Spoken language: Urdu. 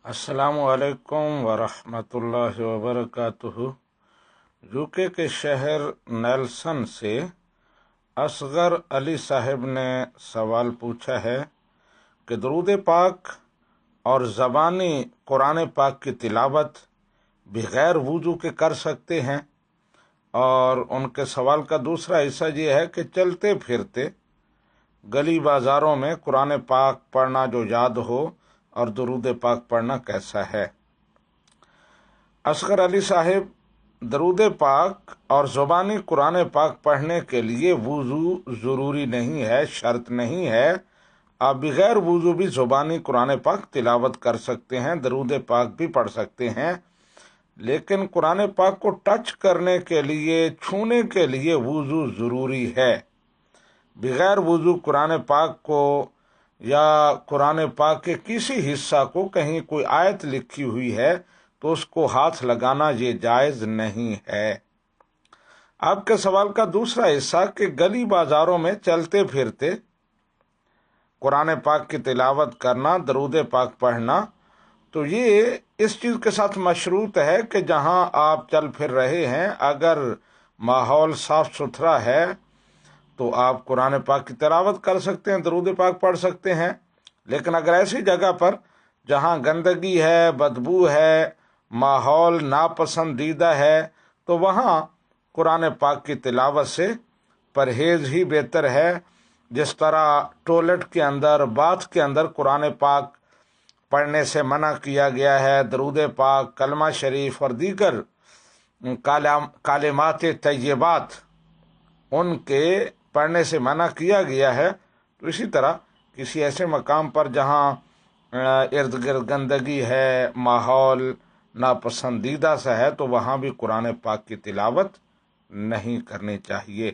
السلام علیکم ورحمۃ اللہ وبرکاتہ۔ یوکے کے شہر نیلسن سے اصغر علی صاحب نے سوال پوچھا ہے کہ درود پاک اور زبانی قرآن پاک کی تلاوت بغیر وضو کے کر سکتے ہیں، اور ان کے سوال کا دوسرا حصہ یہ ہے کہ چلتے پھرتے گلی بازاروں میں قرآن پاک پڑھنا جو یاد ہو اور درود پاک پڑھنا کیسا ہے۔ اصغر علی صاحب، درود پاک اور زبانی قرآن پاک پڑھنے کے لیے وضو ضروری نہیں ہے، شرط نہیں ہے۔ آپ بغیر وضو بھی زبانی قرآن پاک تلاوت کر سکتے ہیں، درود پاک بھی پڑھ سکتے ہیں، لیکن قرآن پاک کو ٹچ کرنے کے لیے، چھونے کے لیے وضو ضروری ہے۔ بغیر وضو قرآن پاک کو یا قرآن پاک کے کسی حصہ کو کہیں کوئی آیت لکھی ہوئی ہے تو اس کو ہاتھ لگانا یہ جائز نہیں ہے۔ آپ کے سوال کا دوسرا حصہ کہ گلی بازاروں میں چلتے پھرتے قرآن پاک کی تلاوت کرنا، درود پاک پڑھنا، تو یہ اس چیز کے ساتھ مشروط ہے کہ جہاں آپ چل پھر رہے ہیں اگر ماحول صاف ستھرا ہے تو آپ قرآن پاک کی تلاوت کر سکتے ہیں، درود پاک پڑھ سکتے ہیں۔ لیکن اگر ایسی جگہ پر جہاں گندگی ہے، بدبو ہے، ماحول ناپسندیدہ ہے، تو وہاں قرآن پاک کی تلاوت سے پرہیز ہی بہتر ہے۔ جس طرح ٹوائلٹ کے اندر، باتھ کے اندر قرآن پاک پڑھنے سے منع کیا گیا ہے، درود پاک، کلمہ شریف اور دیگر کلمات طیبات ان کے پڑھنے سے منع کیا گیا ہے، تو اسی طرح کسی ایسے مقام پر جہاں ارد گرد گندگی ہے، ماحول ناپسندیدہ سا ہے، تو وہاں بھی قرآن پاک کی تلاوت نہیں کرنی چاہیے۔